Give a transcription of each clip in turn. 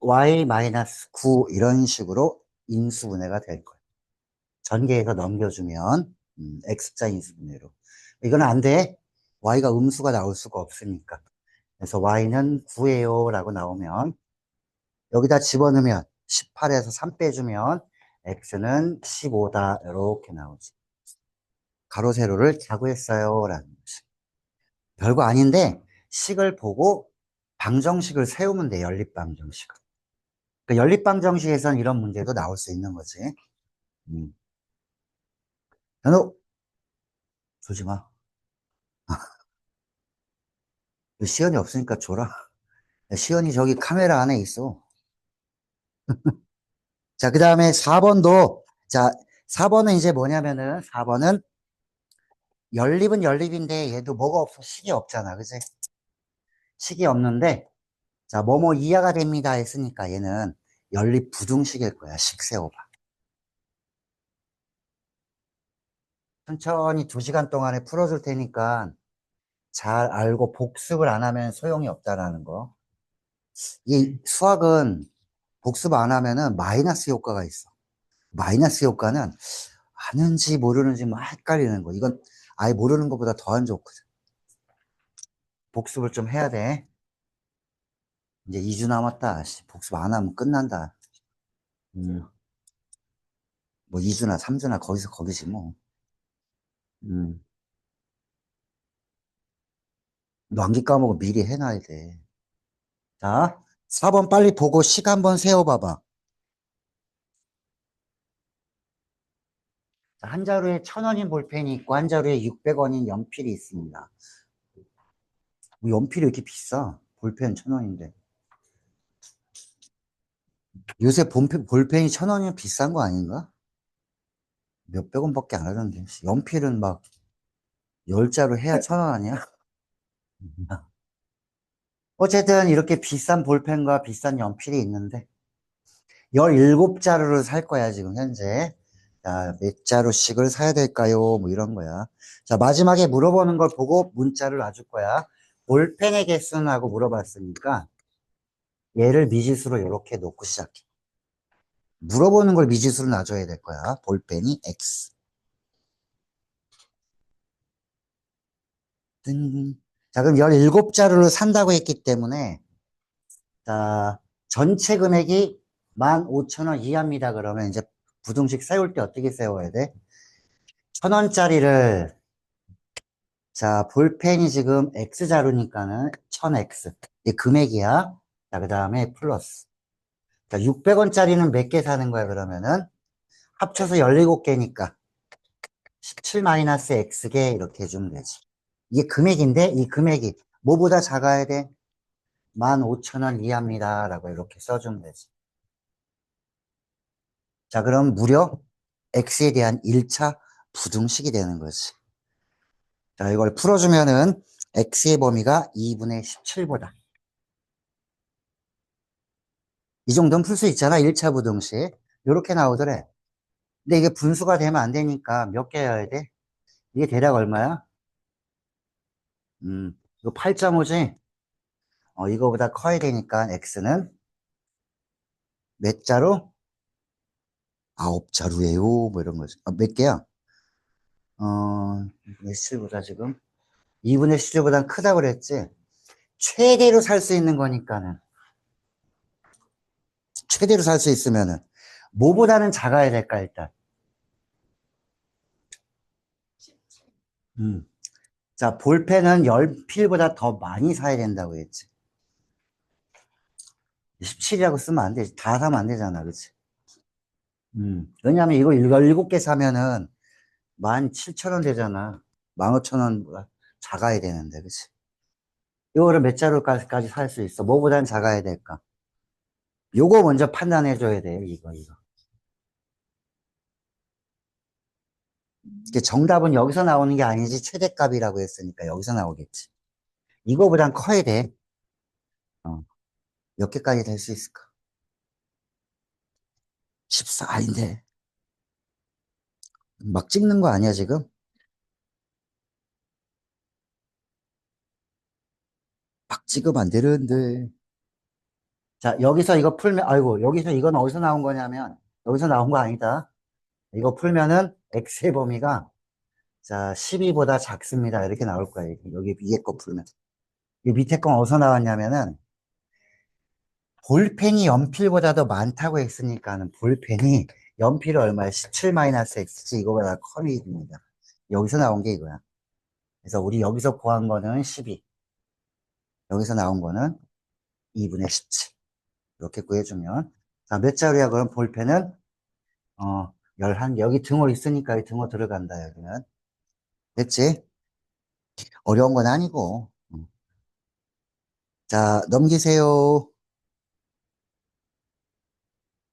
y-9 이런 식으로 인수분해가 될 거예요. 전개해서 넘겨주면 x자 인수분해로. 이건 안 돼. y가 음수가 나올 수가 없으니까. 그래서 y는 9예요 라고 나오면 여기다 집어넣으면 18에서 3 빼주면 x는 15다 이렇게 나오지. 가로 세로를 자구했어요 라는 거지. 별거 아닌데 식을 보고 방정식을 세우면 돼. 연립방정식을. 그러니까 연립방정식에서는 이런 문제도 나올 수 있는 거지. 음. 현우 주지 마. 시연이 없으니까 줘라. 시연이 저기 카메라 안에 있어. 자, 그 다음에 4번도, 자, 4번은 이제 뭐냐면은, 4번은 연립은 연립인데 얘도 뭐가 없어? 식이 없잖아. 그지? 식이 없는데, 자, 뭐뭐 이하가 됩니다 했으니까 얘는 연립 부등식일 거야. 식 세워봐. 천천히 2시간 동안에 풀어줄 테니까 잘 알고 복습을 안 하면 소용이 없다라는 거. 이 수학은 복습 안 하면은 마이너스 효과가 있어. 마이너스 효과는 아는지 모르는지 막 헷갈리는 거. 이건 아예 모르는 것보다 더 안 좋거든. 복습을 좀 해야 돼. 이제 2주 남았다. 복습 안 하면 끝난다. 음, 뭐 2주나 3주나 거기서 거기지 뭐. 음, 너 암기 까먹고 미리 해놔야 돼. 자, 4번 빨리 보고 식 한번 세워봐봐. 자, 한 자루에 1,000원인 볼펜이 있고 한 자루에 600원인 연필이 있습니다. 뭐 연필이 이렇게 비싸? 볼펜 1,000원인데. 요새 볼펜이 1,000원이면 비싼 거 아닌가? 몇백 원밖에 안 하던데. 연필은 막 10자로 해야 1,000원 아니야? 어쨌든 이렇게 비싼 볼펜과 비싼 연필이 있는데 17자루를 살 거야 지금 현재. 자, 몇 자루씩을 사야 될까요? 뭐 이런 거야. 자, 마지막에 물어보는 걸 보고 문자를 놔줄 거야. 볼펜의 개수는 하고 물어봤으니까 얘를 미지수로 이렇게 놓고 시작해. 물어보는 걸 미지수로 놔줘야 될 거야. 볼펜이 X. 뜬. 자, 그럼 17자루를 산다고 했기 때문에 자, 전체 금액이 15,000원 이하입니다. 그러면 이제 부등식 세울 때 어떻게 세워야 돼? 1,000원짜리를 자, 볼펜이 지금 X자루니까는 1000X. 이게 금액이야. 자, 그 다음에 플러스. 자, 600원짜리는 몇 개 사는 거야, 그러면은? 합쳐서 17개니까 17-X개 이렇게 해주면 되지. 이게 금액인데, 이 금액이 뭐보다 작아야 돼? 15,000원 이하입니다. 라고 이렇게 써주면 되지. 자, 그럼 무려 X에 대한 1차 부등식이 되는 거지. 자, 이걸 풀어주면은 X의 범위가 2분의 17보다. 이 정도는 풀 수 있잖아. 1차 부등식. 이렇게 나오더래. 근데 이게 분수가 되면 안 되니까 몇 개여야 돼? 이게 대략 얼마야? 이거 8.5지? 이거보다 커야 되니까 X는 몇 자루? 9자루예요. 뭐 이런 거지. 몇 개야? 2분의 17보다 지금? 2분의 17보다 크다고 그랬지? 최대로 살 수 있는 거니까는. 최대로 살 수 있으면은. 뭐보다는 작아야 될까, 일단? 음. 자, 볼펜은 연필보다 더 많이 사야 된다고 했지. 17이라고 쓰면 안 되지. 다 사면 안 되잖아. 그치? 왜냐면 이거 17개 사면은 17,000원 되잖아. 15,000원 작아야 되는데, 그치? 이거를 몇 자루까지 살 수 있어? 뭐보단 작아야 될까? 요거 먼저 판단해줘야 돼, 이거. 이게 정답은 여기서 나오는 게 아니지, 최대값이라고 했으니까 여기서 나오겠지. 이거보단 커야 돼. 어, 몇 개까지 될 수 있을까? 14 아닌데. 막 찍는 거 아니야, 지금? 막 찍으면 안 되는데. 자, 여기서 이거 풀면, 아이고, 여기서 이건 어디서 나온 거냐면, 여기서 나온 거 아니다. 이거 풀면은 x의 범위가, 자, 12보다 작습니다. 이렇게 나올 거야. 여기 위에 거 풀면. 이 밑에 건 어디서 나왔냐면은, 볼펜이 연필보다 더 많다고 했으니까는 볼펜이 연필이 얼마야? 17-x지. 이거보다 커입니다. 여기서 나온 게 이거야. 그래서 우리 여기서 구한 거는 12. 여기서 나온 거는 2분의 17. 이렇게 구해주면. 자, 몇 자루야? 그럼 볼펜은, 11개. 여기 등호 있으니까 이 등호 들어간다, 여기는. 됐지? 어려운 건 아니고. 자, 넘기세요.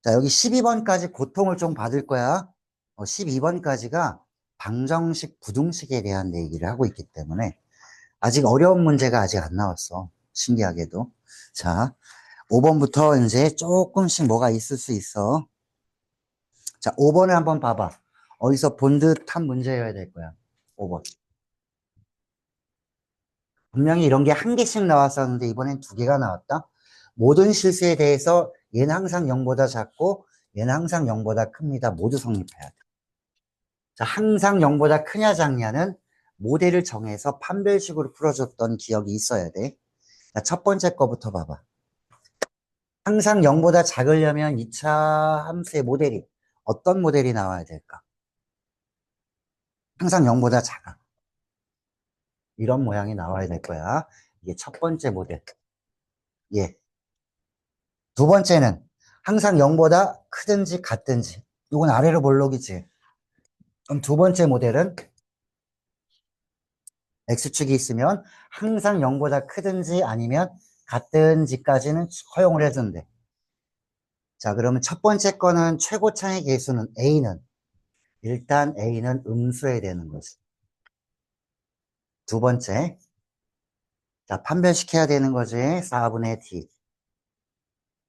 자, 여기 12번까지 고통을 좀 받을 거야. 12번까지가 방정식, 부등식에 대한 얘기를 하고 있기 때문에 아직 어려운 문제가 아직 안 나왔어. 신기하게도. 자, 5번부터 이제 조금씩 뭐가 있을 수 있어. 자, 5번을 한번 봐봐. 어디서 본 듯한 문제여야 될 거야. 5번. 분명히 이런 게 한 개씩 나왔었는데 이번엔 두 개가 나왔다. 모든 실수에 대해서 얘는 항상 0보다 작고 얘는 항상 0보다 큽니다. 모두 성립해야 돼. 자, 항상 0보다 크냐 작냐는 모델을 정해서 판별식으로 풀어줬던 기억이 있어야 돼. 자, 첫 번째 거부터 봐봐. 항상 0보다 작으려면 2차 함수의 모델이 어떤 모델이 나와야 될까? 항상 0보다 작아. 이런 모양이 나와야 될 거야. 이게 첫 번째 모델. 예. 두 번째는 항상 0보다 크든지 같든지. 이건 아래로 볼록이지. 그럼 두 번째 모델은 X축이 있으면 항상 0보다 크든지 아니면 같든지까지는 허용을 해준대. 자, 그러면 첫 번째 거는 최고차의 개수는 A는 일단 A는 음수해야 되는 거지. 두 번째, 자, 판별시켜야 되는 거지. 4분의 D.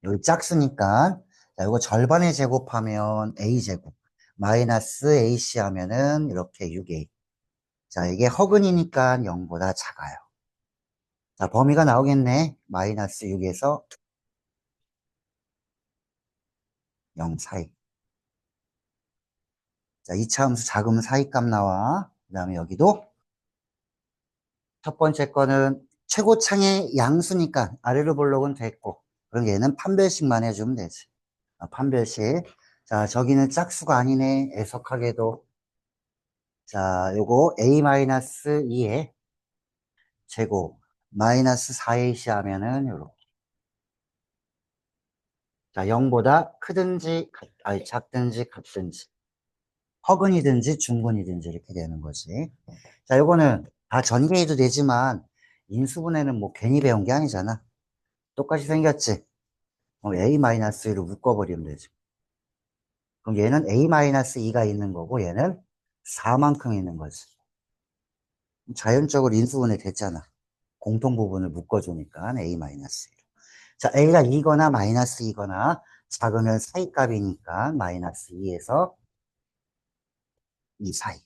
여기 짝수니까, 자, 이거 절반에 제곱하면 A제곱. 마이너스 AC 하면은 이렇게 6A. 자, 이게 허근이니까 0보다 작아요. 자, 범위가 나오겠네. 마이너스 6에서 0 사이. 자, 이차 함수 작으면 사이값 나와. 그 다음에 여기도 첫 번째 거는 최고창의 양수니까 아래로 볼록은 됐고, 그럼 얘는 판별식만 해주면 되지. 판별식. 자, 저기는 짝수가 아니네. 애석하게도. 자, 요거 A-2에 제곱 마이너스 4AC 하면은 요렇게. 자, 0보다 크든지, 아니, 작든지, 같든지, 허근이든지, 중근이든지 이렇게 되는 거지. 자, 요거는 다 전개해도 되지만, 인수분해는 뭐 괜히 배운 게 아니잖아. 똑같이 생겼지? A-1로 묶어버리면 되지. 그럼 얘는 A-2가 있는 거고, 얘는 4만큼 있는 거지. 자연적으로 인수분해 됐잖아. 공통 부분을 묶어주니까 A-1. 자, A가 2거나 마이너스 2거나 작으면 사이값이니까 마이너스 2에서 2 사이.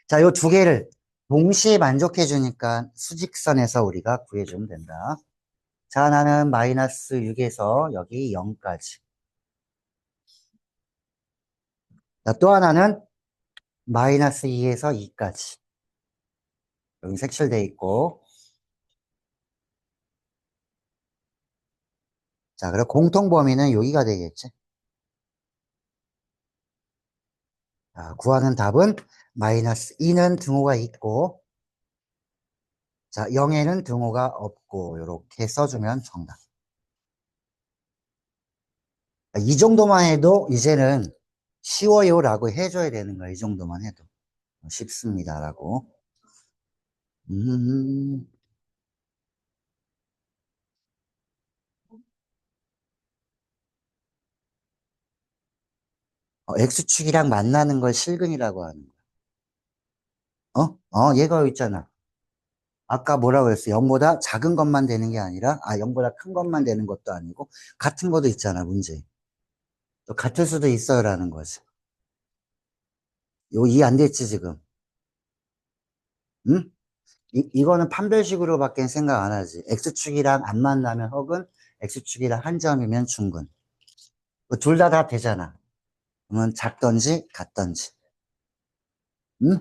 자, 요 두 개를 동시에 만족해 주니까 수직선에서 우리가 구해주면 된다. 자, 나는 마이너스 6에서 여기 0까지. 자, 또 하나는 마이너스 2에서 2까지. 여기 색칠돼 있고. 자, 그리고 공통 범위는 여기가 되겠지. 자, 구하는 답은 마이너스 2는 등호가 있고, 자, 0에는 등호가 없고, 이렇게 써주면 정답. 이 정도만 해도 이제는 쉬워요라고 해줘야 되는 거야. 이 정도만 해도. 쉽습니다라고. 음, X축이랑 만나는 걸 실근이라고 하는 거야. 얘가 여기 있잖아. 아까 뭐라고 했어? 0보다 작은 것만 되는 게 아니라, 0보다 큰 것만 되는 것도 아니고, 같은 것도 있잖아, 문제. 또 같을 수도 있어요라는 거지. 이거 이해 안 됐지, 지금? 응? 이거는 판별식으로밖에 생각 안 하지. X축이랑 안 만나면 혹은 x축이랑 한 점이면 중근. 둘 다 되잖아. 그러면 작던지 같던지. 응?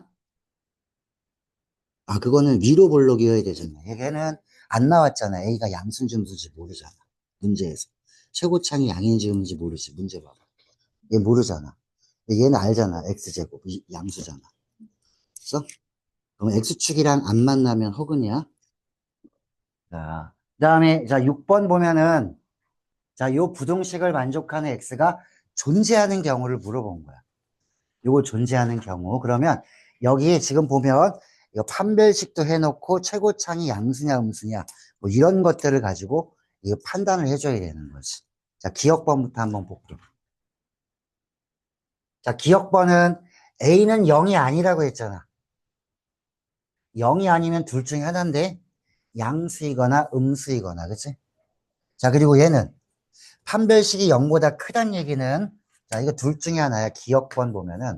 아, 그거는 위로 볼록이어야 되잖아. 얘는 안 나왔잖아. A가 양수인지 음수인지 모르잖아. 문제에서. 최고창이 양인지 음인지 모르지. 문제 봐봐. 얘 모르잖아. 얘는 알잖아. X제곱. 양수잖아. 그래서 그럼 X축이랑 안 만나면 허근이야. 자, 그 다음에, 자, 6번 보면은, 자, 요 부등식을 만족하는 X가 존재하는 경우를 물어본 거야. 요걸 존재하는 경우. 그러면 여기에 지금 보면 이거 판별식도 해놓고 최고창이 양수냐 음수냐 뭐 이런 것들을 가지고 이거 판단을 해줘야 되는 거지. 자, 기억번부터 한번 볼게요. 자, 기억번은 A는 0이 아니라고 했잖아. 0이 아니면 둘 중에 하나인데 양수이거나 음수이거나, 그치? 자, 그리고 얘는 판별식이 0보다 크다는 얘기는, 자, 이거 둘 중에 하나야. 기억번 보면은,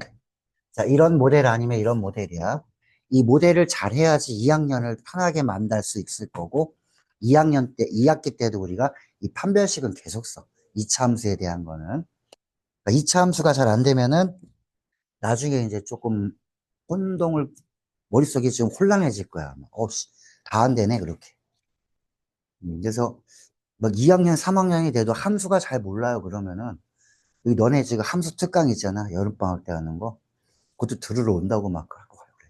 자, 이런 모델 아니면 이런 모델이야. 이 모델을 잘 해야지 2학년을 편하게 만날 수 있을 거고, 2학년 때, 2학기 때도 우리가 이 판별식은 계속 써. 2차 함수에 대한 거는. 그러니까 2차 함수가 잘 안 되면은, 나중에 이제 조금 혼동을, 머릿속이 좀 혼란해질 거야. 씨, 다 안 되네, 그렇게. 그래서, 막 2학년, 3학년이 돼도 함수가 잘 몰라요, 그러면은. 여기 너네 지금 함수 특강 있잖아. 여름방학 때 하는 거. 그것도 들으러 온다고 막 하고 그래.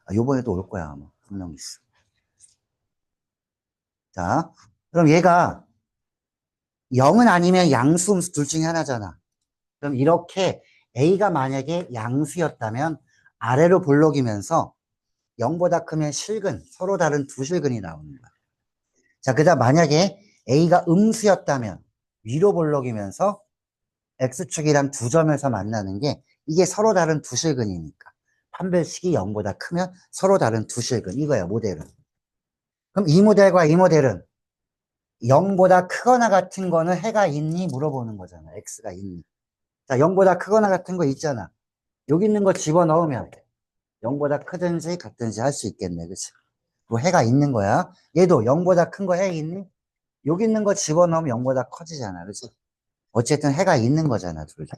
아, 요번에도 올 거야, 아마. 분명 있어. 자, 그럼 얘가 0은 아니면 양수, 음수 둘 중에 하나잖아. 그럼 이렇게 A가 만약에 양수였다면 아래로 볼록이면서 0보다 크면 실근, 서로 다른 두 실근이 나오는 거야. 자, 그다음 만약에 A가 음수였다면 위로 볼록이면서 X축이랑 두 점에서 만나는 게 이게 서로 다른 두 실근이니까. 판별식이 0보다 크면 서로 다른 두 실근. 이거야, 모델은. 그럼 이 모델과 이 모델은 0보다 크거나 같은 거는 해가 있니? 물어보는 거잖아. X가 있니? 자, 0보다 크거나 같은 거 있잖아. 여기 있는 거 집어넣으면 0보다 크든지 같든지 할 수 있겠네. 그치? 그 해가 있는 거야. 얘도 0보다 큰 거 해 있니? 여기 있는 거 집어넣으면 0보다 커지잖아. 그치? 어쨌든 해가 있는 거잖아. 둘 다.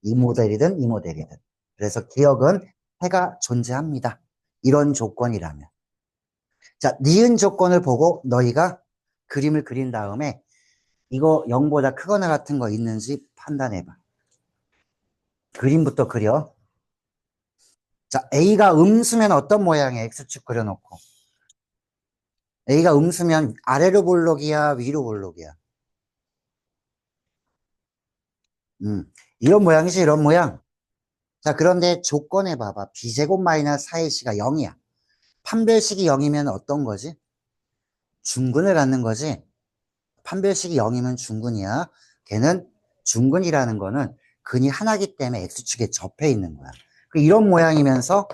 이 모델이든 이 모델이든. 그래서 기억은 해가 존재합니다. 이런 조건이라면. 자, 니은 조건을 보고 너희가 그림을 그린 다음에 이거 0보다 크거나 같은 거 있는지 판단해봐. 그림부터 그려. 자, A가 음수면 어떤 모양이야? X축 그려놓고. A가 음수면 아래로 볼록이야? 위로 볼록이야? 이런 모양이지, 이런 모양. 자, 그런데 조건에 봐봐. B제곱 마이너스 4AC가 0이야. 판별식이 0이면 어떤 거지? 중근을 갖는 거지. 판별식이 0이면 중근이야. 걔는 중근이라는 거는 근이 하나기 때문에 X축에 접해 있는 거야. 이런 모양이면서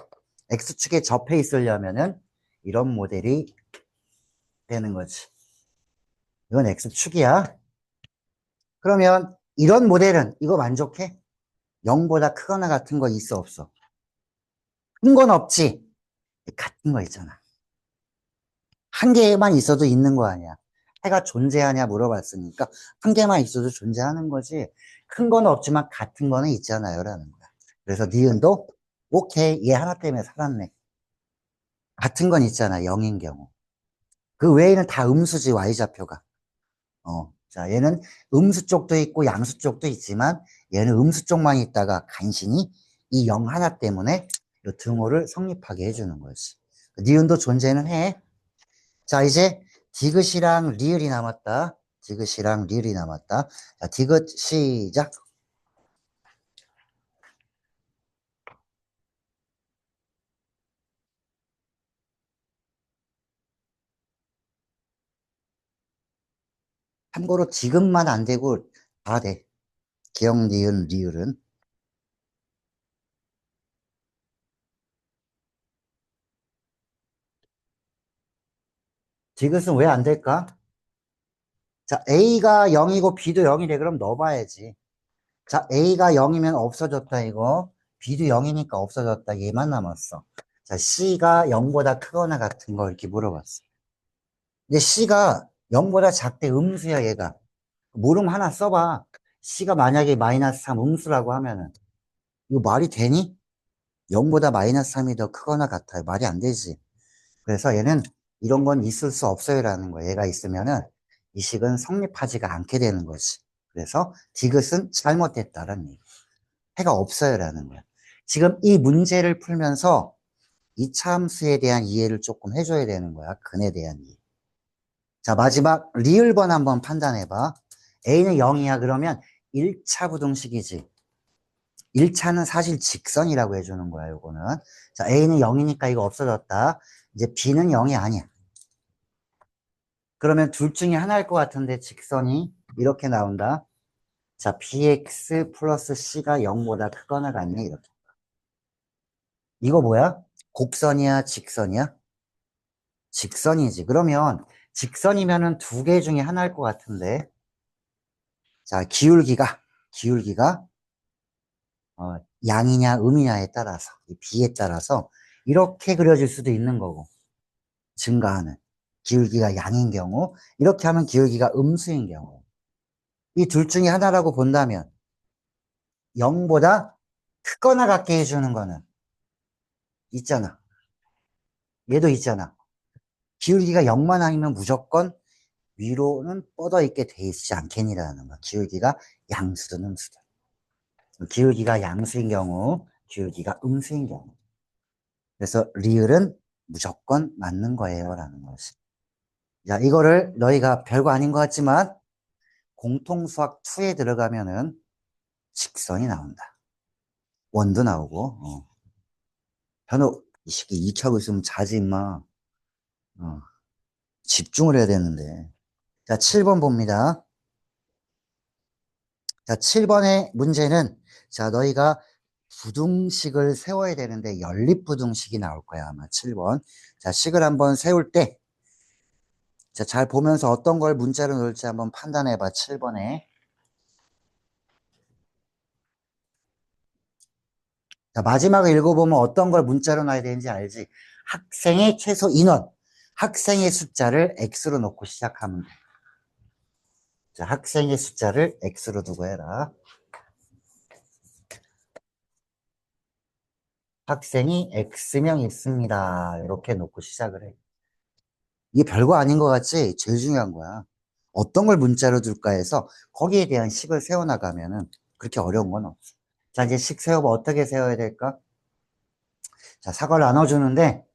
X축에 접해 있으려면은 이런 모델이 되는 거지. 이건 X축이야. 그러면 이런 모델은 이거 만족해? 0보다 크거나 같은 거 있어, 없어? 큰 건 없지. 같은 거 있잖아. 한 개만 있어도 있는 거 아니야. 해가 존재하냐 물어봤으니까 한 개만 있어도 존재하는 거지. 큰 거는 없지만 같은 거는 있잖아요. 라는 거야. 그래서 니은도 오케이. 얘 하나 때문에 살았네. 같은 건 있잖아. 0인 경우. 그 외에는 다 음수지, Y좌표가. 자, 얘는 음수 쪽도 있고 양수 쪽도 있지만 얘는 음수 쪽만 있다가 간신히 이 0 하나 때문에 이 등호를 성립하게 해주는 거지. 니은도 존재는 해. 자, 이제 디귿이랑 리을이 남았다. 디귿이랑 리을이 남았다. 자, 디귿 시작. 참고로 디귿만 안 되고 다 돼. 기역, 니은, 리을은. 디귿은 왜 안 될까? 자, A가 0이고 B도 0이래. 그럼 넣어봐야지. 자, A가 0이면 없어졌다, 이거. B도 0이니까 없어졌다. 얘만 남았어. 자, C가 0보다 크거나 같은 거 이렇게 물어봤어. 근데 C가 0보다 작대 음수야, 얘가. 물음 하나 써봐. C가 만약에 마이너스 3 음수라고 하면은, 이거 말이 되니? 0보다 마이너스 3이 더 크거나 같아요. 말이 안 되지. 그래서 얘는 이런 건 있을 수 없어요라는 거야. 얘가 있으면은 이 식은 성립하지가 않게 되는 거지. 그래서 디귿은 잘못됐다라는 얘기. 해가 없어요라는 거야. 지금 이 문제를 풀면서 이차 함수에 대한 이해를 조금 해줘야 되는 거야. 근에 대한 이해. 자, 마지막 리을번 한번 판단해봐. A는 0이야. 그러면 1차 부등식이지. 1차는 사실 직선이라고 해주는 거야, 요거는. 자, A는 0이니까 이거 없어졌다. 이제 B는 0이 아니야. 그러면 둘 중에 하나일 것 같은데 직선이 이렇게 나온다. 자, bx 플러스 c가 0보다 크거나 같네, 이렇게. 이거 뭐야? 곡선이야, 직선이야? 직선이지. 그러면 직선이면은 두 개 중에 하나일 것 같은데. 자, 기울기가 양이냐, 음이냐에 따라서, 이 b에 따라서 이렇게 그려질 수도 있는 거고. 증가하는. 기울기가 양인 경우, 이렇게 하면 기울기가 음수인 경우. 이 둘 중에 하나라고 본다면 0보다 크거나 같게 해주는 거는 있잖아. 얘도 있잖아. 기울기가 0만 아니면 무조건 위로는 뻗어 있게 돼 있지 않겠니라는 거야. 기울기가 양수든 음수든. 기울기가 양수인 경우, 기울기가 음수인 경우. 그래서 리을은 무조건 맞는 거예요. 라는 것이. 자, 이거를 너희가 별거 아닌 것 같지만 공통수학 2에 들어가면은 직선이 나온다. 원도 나오고, 현우, 이 새끼 이렇게 하고 있으면 자지, 임마. 어, 집중을 해야 되는데. 자, 7번 봅니다. 자, 7번의 문제는, 자, 너희가 부등식을 세워야 되는데, 연립부등식이 나올 거야, 아마 7번. 자, 식을 한번 세울 때, 자, 잘 보면서 어떤 걸 문자로 넣을지 한번 판단해 봐, 7번에. 자, 마지막을 읽어보면 어떤 걸 문자로 놔야 되는지 알지? 학생의 최소 인원, 학생의 숫자를 x로 놓고 시작하면 돼. 자, 학생의 숫자를 x로 두고 해라. 학생이 x명 있습니다. 이렇게 놓고 시작을 해. 이게 별거 아닌 것 같지? 제일 중요한 거야. 어떤 걸 문자로 둘까 해서 거기에 대한 식을 세워나가면은 그렇게 어려운 건 없어. 자, 이제 식 세워봐. 어떻게 세워야 될까? 자, 사과를 나눠주는데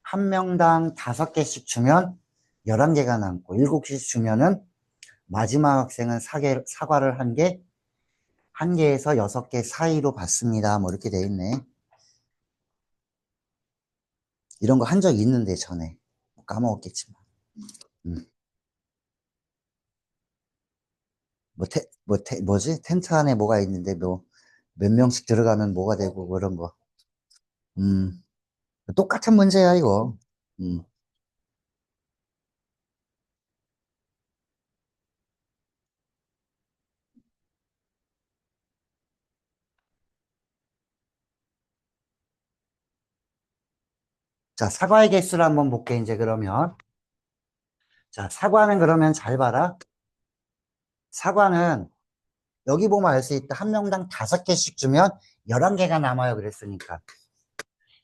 한 명당 5개씩 주면 11개가 남고 7개씩 주면은 마지막 학생은 사과를 한 개에서 6개 사이로 받습니다. 뭐 이렇게 돼 있네. 이런 거 한 적 있는데 전에. 까먹었겠지만. 음. 뭐지? 텐트 안에 뭐가 있는데 뭐 몇 명씩 들어가면 뭐가 되고 뭐 이런 거. 음. 똑같은 문제야, 이거. 음. 자, 사과의 개수를 한번 볼게, 이제 그러면. 자, 사과는 그러면 잘 봐라. 사과는 여기 보면 알 수 있다. 한 명당 5개씩 주면 11개가 남아요. 그랬으니까.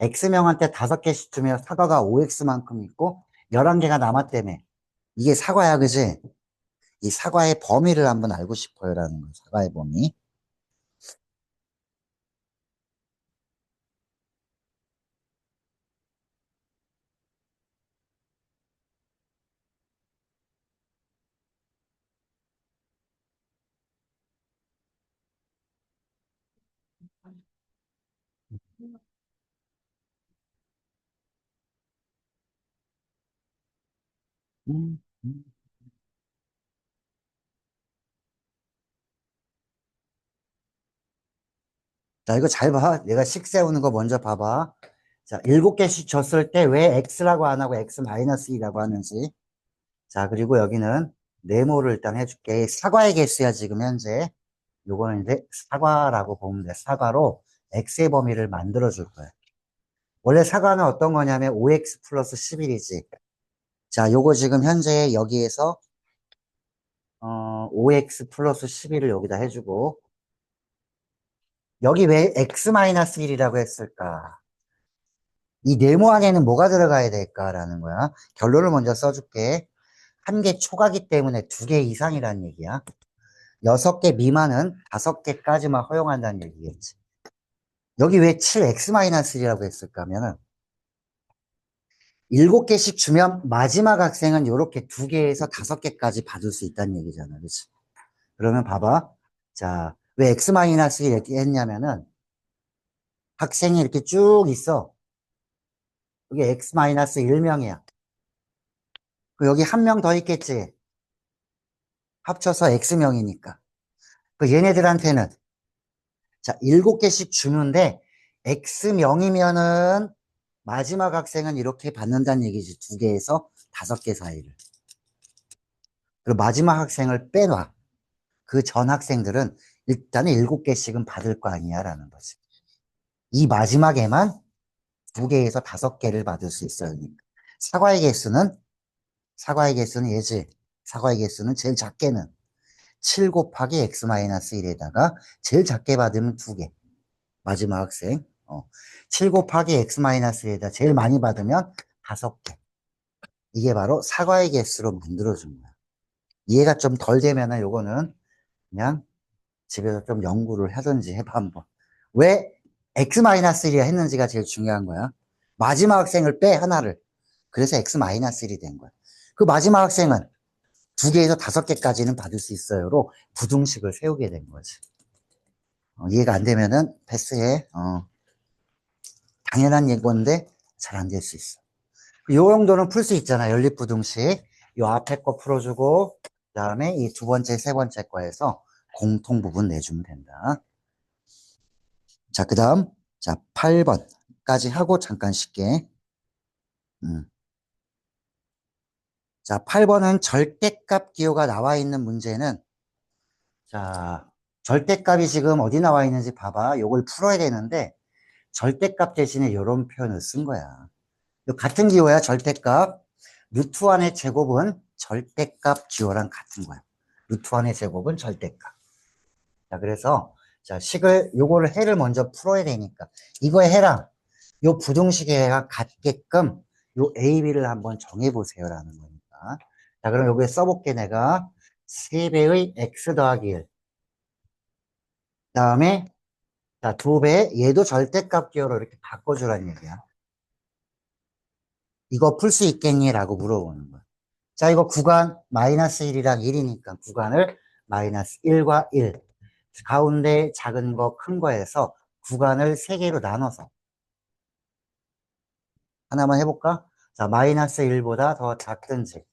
X명한테 5개씩 주면 사과가 5X만큼 있고 11개가 남았다며. 이게 사과야, 그지? 이 사과의 범위를 한번 알고 싶어요라는 거. 사과의 범위. 음, 음. 자, 이거 잘 봐. 내가 식 세우는 거 먼저 봐봐. 자, 7개씩 줬을 때 왜 X라고 안 하고 X-2라고 하는지. 자, 그리고 여기는 네모를 일단 해줄게. 사과의 개수야, 지금 현재. 요거는 이제 사과라고 보면 돼. 사과로 X의 범위를 만들어 줄 거야. 원래 사과는 어떤 거냐면 5X 플러스 11이지. 자, 요거 지금 현재 여기에서 5x 플러스 12를 여기다 해주고, 여기 왜 x-1이라고 했을까? 이 네모 안에는 뭐가 들어가야 될까라는 거야. 결론을 먼저 써줄게. 한 개 초과기 때문에 두 개 이상이라는 얘기야. 6개 미만은 5개까지만 허용한다는 얘기겠지. 여기 왜 7x-1이라고 했을까 하면은 7개씩 주면 마지막 학생은 이렇게 2개에서 5개까지 받을 수 있다는 얘기잖아. 그치? 그러면 봐봐. 자, 왜 x-1 이렇게 했냐면은 학생이 이렇게 쭉 있어. 이게 x-1명이야. 여기 한 명 더 있겠지. 합쳐서 x명이니까. 얘네들한테는 자, 7개씩 주는데 x명이면은 마지막 학생은 이렇게 받는다는 얘기지. 2개에서 5개 사이를. 그리고 마지막 학생을 빼놔. 그 전 학생들은 일단은 7개씩은 받을 거 아니야 라는 거지. 이 마지막에만 2개에서 5개를 받을 수 있어요. 그러니까. 사과의 개수는 사과의 개수는 얘지. 사과의 개수는 제일 작게는 7 곱하기 x-1에다가 제일 작게 받으면 2개. 마지막 학생. 7 곱하기 x-1에다 제일 많이 받으면 5개. 이게 바로 사과의 개수로 만들어준 거야. 이해가 좀 덜 되면은 요거는 그냥 집에서 좀 연구를 하든지 해봐 한번. 왜 x-1이 했는지가 제일 중요한 거야. 마지막 학생을 빼 하나를. 그래서 x-1이 된 거야. 그 마지막 학생은 2개에서 5개까지는 받을 수 있어요로 부등식을 세우게 된 거지. 이해가 안 되면은 패스해. 당연한 예건데 잘 안 될 수 있어. 요 정도는 풀 수 있잖아. 연립부등식. 요 앞에 거 풀어주고 그다음에 이 두 번째, 세 번째 거에서 공통 부분 내주면 된다. 자, 그다음 자 8번까지 하고 잠깐 쉴게. 음. 자, 8번은 절대값 기호가 나와 있는 문제는 자, 절대값이 지금 어디 나와 있는지 봐봐. 요걸 풀어야 되는데 절대값 대신에 이런 표현을 쓴 거야. 같은 기호야, 절대값. 루트 1의 제곱은 절대값 기호랑 같은 거야. 루트 1의 제곱은 절대값. 자, 그래서, 자, 요거를 해를 먼저 풀어야 되니까. 이거의 해랑, 요 부등식의 해가 같게끔, 요 A, B를 한번 정해보세요라는 거니까. 자, 그럼 여기에 써볼게, 내가. 3배의 X 더하기 1. 다음에, 자, 2배, 얘도 절대값 기호로 이렇게 바꿔주라는 얘기야. 이거 풀 수 있겠니? 라고 물어보는 거야. 자, 이거 구간 마이너스 1이랑 1이니까 구간을 마이너스 1과 1. 가운데 작은 거, 큰 거에서 구간을 3개로 나눠서 하나만 해볼까? 자, 마이너스 1보다 더 작든지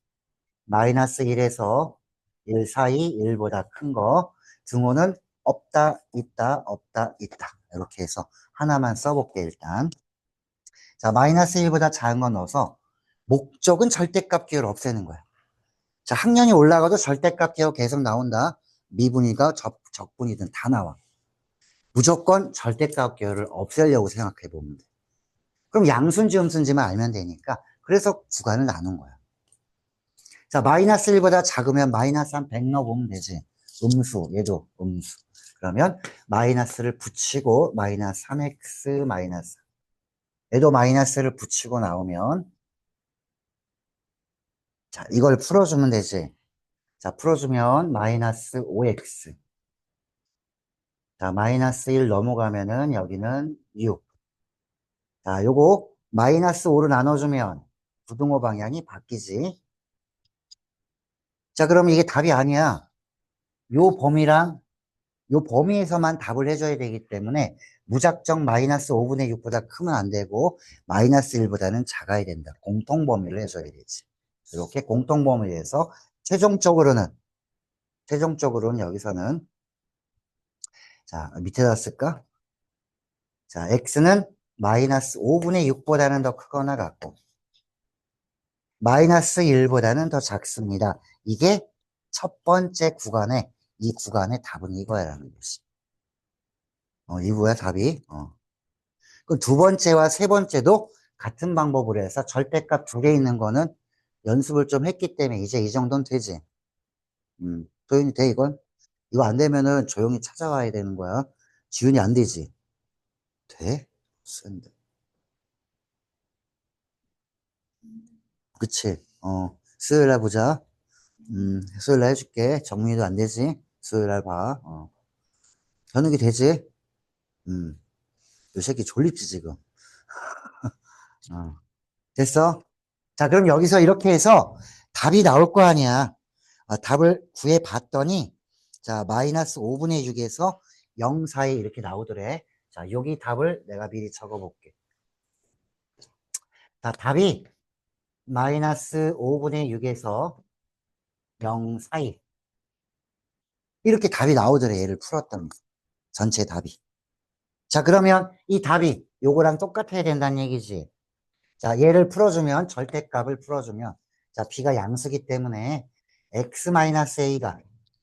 마이너스 1에서 1 사이 1보다 큰 거 등호는 없다, 있다, 없다, 있다. 이렇게 해서 하나만 써볼게, 일단. 자, 마이너스 1보다 작은 거 넣어서 목적은 절대값 기호를 없애는 거야. 자, 학년이 올라가도 절대값 기호 계속 나온다. 미분이가 적분이든 다 나와. 무조건 절대값 기호를 없애려고 생각해 보면 돼. 그럼 양순지, 음순지만 알면 되니까. 그래서 구간을 나눈 거야. 자, 마이너스 1보다 작으면 마이너스 한 100 넣어보면 되지. 음수, 얘도 음수. 그러면 마이너스를 붙이고 마이너스 3x 마이너스. 얘도 마이너스를 붙이고 나오면 자, 이걸 풀어주면 되지. 자, 풀어주면 마이너스 5x. 자, 마이너스 1 넘어가면은 여기는 6. 자, 요거 마이너스 5로 나눠주면 부등호 방향이 바뀌지. 자, 그러면 이게 답이 아니야. 요 범위랑 요 범위에서만 답을 해줘야 되기 때문에 무작정 마이너스 5분의 6보다 크면 안 되고 마이너스 1보다는 작아야 된다. 공통 범위를 해줘야 되지. 이렇게 공통 범위에서 최종적으로는 여기서는 자, 밑에다 쓸까? 자, x는 마이너스 5분의 6보다는 더 크거나 같고 마이너스 1보다는 더 작습니다. 이게 첫 번째 구간에 이 구간의 답은 이거야라는 것이. 이거야 답이. 그 두 번째와 세 번째도 같은 방법으로 해서 절대값 2개 있는 거는 연습을 좀 했기 때문에 이제 이 정도는 되지. 소윤이 돼, 이건? 이거 안 되면은 조용히 찾아와야 되는 거야. 지훈이 안 되지. 돼? 쓴데. 그치? 수요일 날 보자. 수요일 날 해줄게. 정민이도 안 되지? 수요일 날 봐. 현욱이 되지? 음, 요 새끼 졸립지, 지금. 어. 됐어? 자, 그럼 여기서 이렇게 해서 답이 나올 거 아니야. 답을 구해 봤더니, 자, 마이너스 5분의 6에서 0 사이 이렇게 나오더래. 자, 여기 답을 내가 미리 적어 볼게. 자, 답이 마이너스 5분의 6에서 0 사이. 이렇게 답이 나오더래. 얘를 풀었더니. 전체 답이. 자, 그러면 이 답이 요거랑 똑같아야 된다는 얘기지. 자, 얘를 풀어주면, 절대값을 풀어주면, 자, b가 양수기 때문에 x-a가,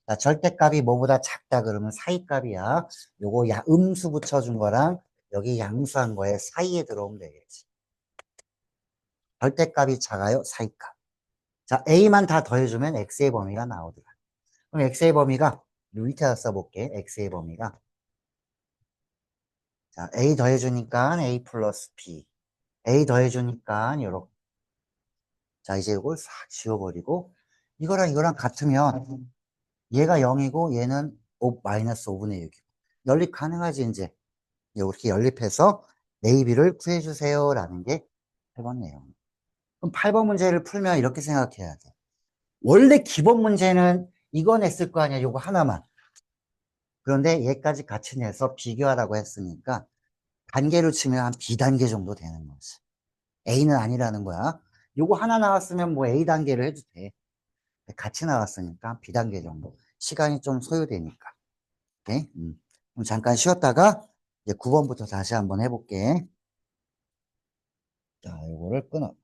자, 절대값이 뭐보다 작다 그러면 사이값이야. 요거 음수 붙여준 거랑 여기 양수한 거에 사이에 들어오면 되겠지. 절대값이 작아요, 사이값. 자, a만 다 더해주면 x의 범위가 나오더라. 그럼 x의 범위가 요 밑에다 써볼게. x의 범위가. 자, a 더해주니까 a 플러스 b. a 더해주니까 요렇게. 자, 이제 이걸 싹 지워버리고, 이거랑 같으면, 얘가 0이고, 얘는 마이너스 5분의 6이고. 연립 가능하지, 이제. 이렇게 연립해서 a, b를 구해주세요. 라는 게 8번 내용. 그럼 8번 문제를 풀면 이렇게 생각해야 돼. 원래 기본 문제는 이거 냈을 거 아니야, 요거 하나만. 그런데 얘까지 같이 내서 비교하라고 했으니까, 단계로 치면 한 B단계 정도 되는 거지. A는 아니라는 거야. 요거 하나 나왔으면 뭐 A 단계를 해도 돼. 같이 나왔으니까 B단계 정도. 시간이 좀 소요되니까. 오케이? 그럼 잠깐 쉬었다가 이제 9번부터 다시 한번 해볼게. 자, 요거를 끊어.